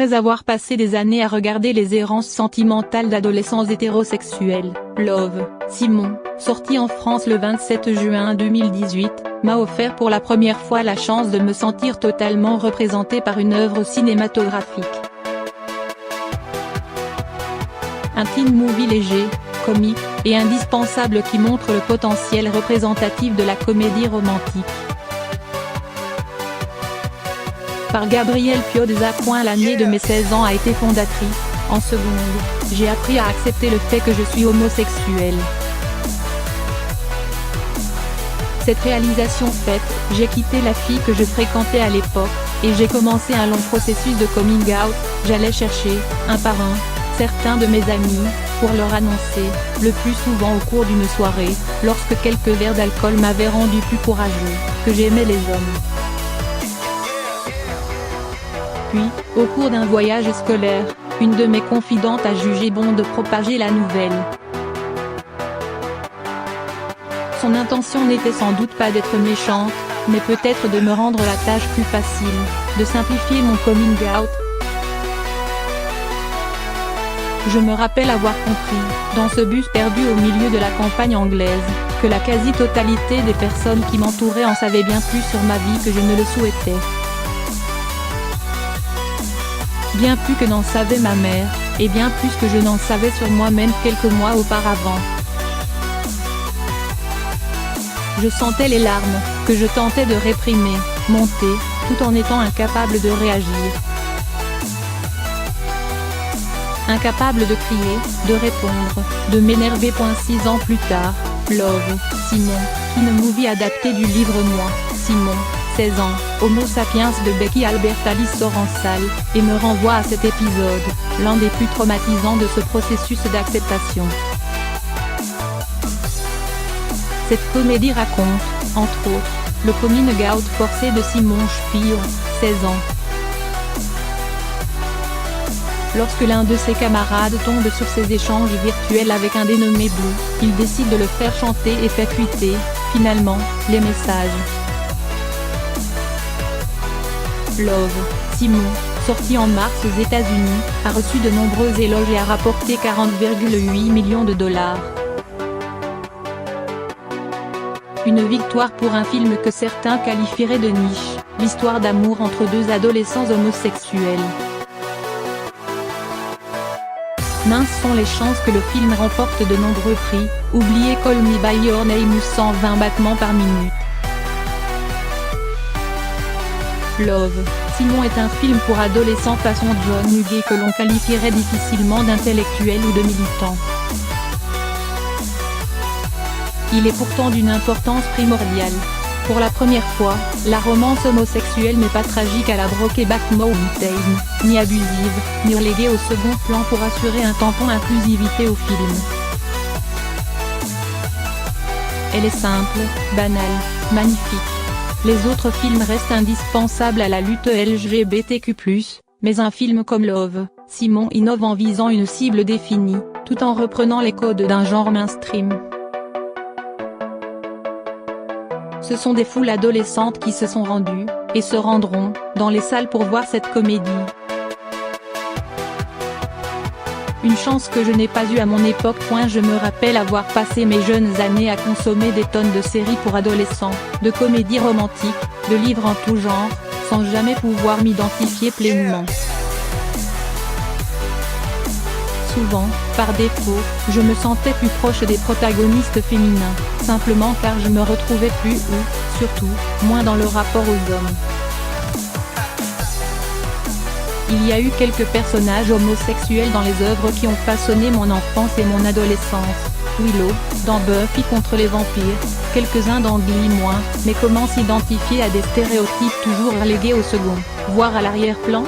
Après avoir passé des années à regarder les errances sentimentales d'adolescents hétérosexuels, Love, Simon, sorti en France le 27 juin 2018, m'a offert pour la première fois la chance de me sentir totalement représentée par une œuvre cinématographique. Un teen movie léger, comique, et indispensable qui montre le potentiel représentatif de la comédie romantique. Par Gabrielle Piozza. L'année de mes 16 ans a été fondatrice. En seconde, j'ai appris à accepter le fait que je suis homosexuelle. Cette réalisation faite, j'ai quitté la fille que je fréquentais à l'époque, et j'ai commencé un long processus de coming out. J'allais chercher, un par un, certains de mes amis, pour leur annoncer, le plus souvent au cours d'une soirée, lorsque quelques verres d'alcool m'avaient rendu plus courageux, que j'aimais les hommes. Puis, au cours d'un voyage scolaire, une de mes confidentes a jugé bon de propager la nouvelle. Son intention n'était sans doute pas d'être méchante, mais peut-être de me rendre la tâche plus facile, de simplifier mon coming out. Je me rappelle avoir compris, dans ce bus perdu au milieu de la campagne anglaise, que la quasi-totalité des personnes qui m'entouraient en savaient bien plus sur ma vie que je ne le souhaitais. Bien plus que n'en savait ma mère, et bien plus que je n'en savais sur moi-même quelques mois auparavant. Je sentais les larmes, que je tentais de réprimer, monter, tout en étant incapable de réagir. Incapable de crier, de répondre, de m'énerver. 6 ans plus tard, Love, Simon, teen movie adapté du livre Moi, Simon, 16 ans, Homo sapiens de Becky Albertalli sort en salle, et me renvoie à cet épisode, l'un des plus traumatisants de ce processus d'acceptation. Cette comédie raconte, entre autres, le coming out forcé de Simon Spion, 16 ans. Lorsque l'un de ses camarades tombe sur ses échanges virtuels avec un dénommé Blue, il décide de le faire chanter et fait fuiter, finalement, les messages. Love, Simon, sorti en mars aux États-Unis, a reçu de nombreux éloges et a rapporté 40,8 millions de dollars. Une victoire pour un film que certains qualifieraient de niche, l'histoire d'amour entre deux adolescents homosexuels. Minces sont les chances que le film remporte de nombreux prix, oubliez Call Me By Your Name ou 120 battements par minute. Love, Simon est un film pour adolescents façon John Hughes que l'on qualifierait difficilement d'intellectuel ou de militant. Il est pourtant d'une importance primordiale. Pour la première fois, la romance homosexuelle n'est pas tragique à la Brokeback Mountain, ni abusive, ni reléguée au second plan pour assurer un tampon inclusivité au film. Elle est simple, banale, magnifique. Les autres films restent indispensables à la lutte LGBTQ+, mais un film comme Love, Simon innove en visant une cible définie, tout en reprenant les codes d'un genre mainstream. Ce sont des foules adolescentes qui se sont rendues, et se rendront, dans les salles pour voir cette comédie. Une chance que je n'ai pas eue à mon époque. Je me rappelle avoir passé mes jeunes années à consommer des tonnes de séries pour adolescents, de comédies romantiques, de livres en tout genre, sans jamais pouvoir m'identifier pleinement. Souvent, par défaut, je me sentais plus proche des protagonistes féminins, simplement car je me retrouvais plus ou, surtout, moins dans le rapport aux hommes. Il y a eu quelques personnages homosexuels dans les œuvres qui ont façonné mon enfance et mon adolescence. Willow, dans Buffy contre les vampires, quelques-uns dans Glee moins, mais comment s'identifier à des stéréotypes toujours relégués au second, voire à l'arrière-plan ?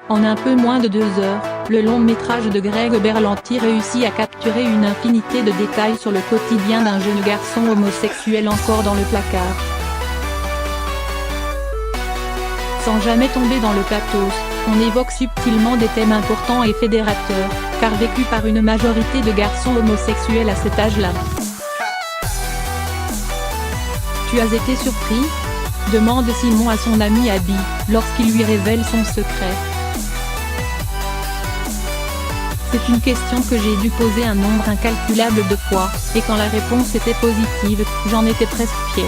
En un peu moins de 2 heures, le long métrage de Greg Berlanti réussit à capturer une infinité de détails sur le quotidien d'un jeune garçon homosexuel encore dans le placard. Sans jamais tomber dans le pathos, on évoque subtilement des thèmes importants et fédérateurs, car vécus par une majorité de garçons homosexuels à cet âge-là. Tu as été surpris ? demande Simon à son ami Abby, lorsqu'il lui révèle son secret. C'est une question que j'ai dû poser un nombre incalculable de fois, et quand la réponse était positive, j'en étais presque fière.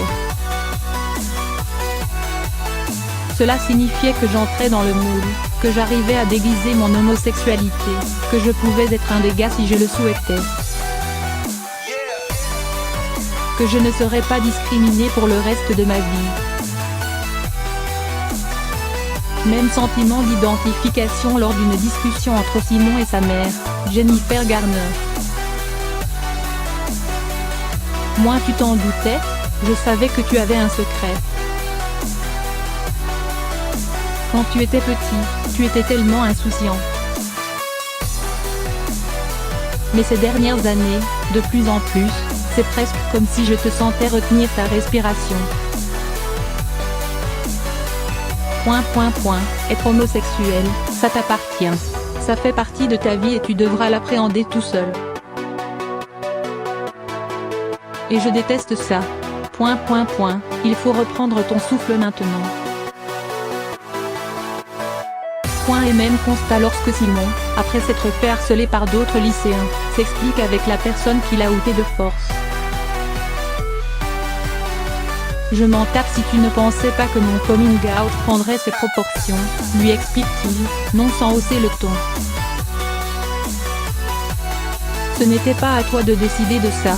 Cela signifiait que j'entrais dans le moule, que j'arrivais à déguiser mon homosexualité, que je pouvais être un des gars si je le souhaitais. Que je ne serais pas discriminée pour le reste de ma vie. Même sentiment d'identification lors d'une discussion entre Simon et sa mère, Jennifer Garner. Moins tu t'en doutais, je savais que tu avais un secret. Quand tu étais petit, tu étais tellement insouciant. Mais ces dernières années, de plus en plus, c'est presque comme si je te sentais retenir ta respiration. Être homosexuel, ça t'appartient. Ça fait partie de ta vie et tu devras l'appréhender tout seul. Et je déteste ça. Il faut reprendre ton souffle maintenant. Et même constat lorsque Simon, après s'être fait harceler par d'autres lycéens, s'explique avec la personne qui l'a outé de force. Je m'en tape si tu ne pensais pas que mon coming out prendrait ses proportions, lui explique-t-il, non sans hausser le ton. Ce n'était pas à toi de décider de ça.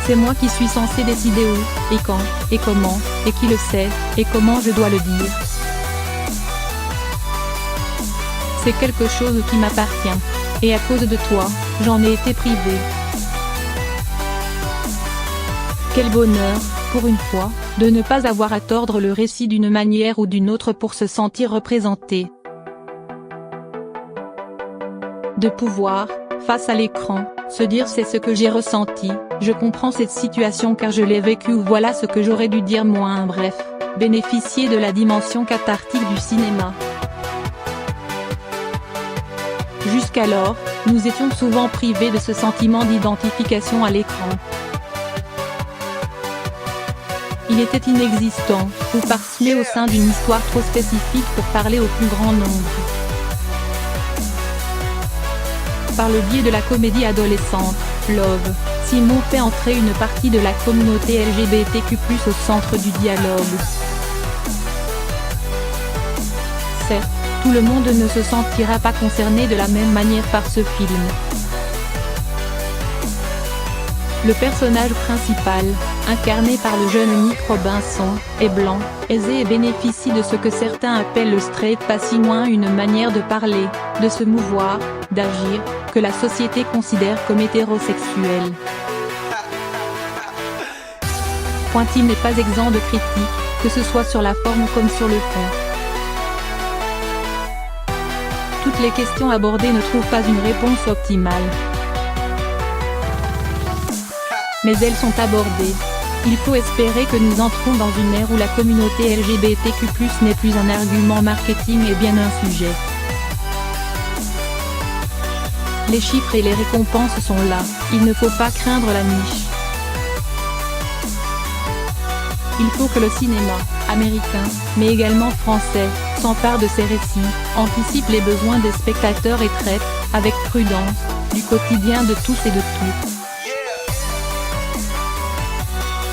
C'est moi qui suis censé décider où, et quand, et comment, et qui le sait, et comment je dois le dire. C'est quelque chose qui m'appartient. Et à cause de toi, j'en ai été privée. Quel bonheur, pour une fois, de ne pas avoir à tordre le récit d'une manière ou d'une autre pour se sentir représenté. De pouvoir, face à l'écran, se dire c'est ce que j'ai ressenti, je comprends cette situation car je l'ai vécue ou voilà ce que j'aurais dû dire moi, bref, bénéficier de la dimension cathartique du cinéma. Jusqu'alors, nous étions souvent privés de ce sentiment d'identification à l'écran. Il était inexistant, ou parsemé au sein d'une histoire trop spécifique pour parler au plus grand nombre. Par le biais de la comédie adolescente, Love, Simon fait entrer une partie de la communauté LGBTQ+ au centre du dialogue. Certes, tout le monde ne se sentira pas concerné de la même manière par ce film. Le personnage principal, incarné par le jeune Nick Robinson, est blanc, aisé et bénéficie de ce que certains appellent le straight passing, une manière de parler, de se mouvoir, d'agir, que la société considère comme hétérosexuelle. Il n'est pas exempt de critiques, que ce soit sur la forme comme sur le fond. Toutes les questions abordées ne trouvent pas une réponse optimale. Mais elles sont abordées. Il faut espérer que nous entrons dans une ère où la communauté LGBTQ+ n'est plus un argument marketing et bien un sujet. Les chiffres et les récompenses sont là, il ne faut pas craindre la niche. Il faut que le cinéma, américain, mais également français, s'empare de ces récits, anticipe les besoins des spectateurs et traite, avec prudence, du quotidien de tous et de toutes.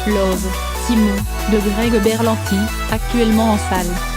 Love, Simon, de Greg Berlanti, actuellement en salle.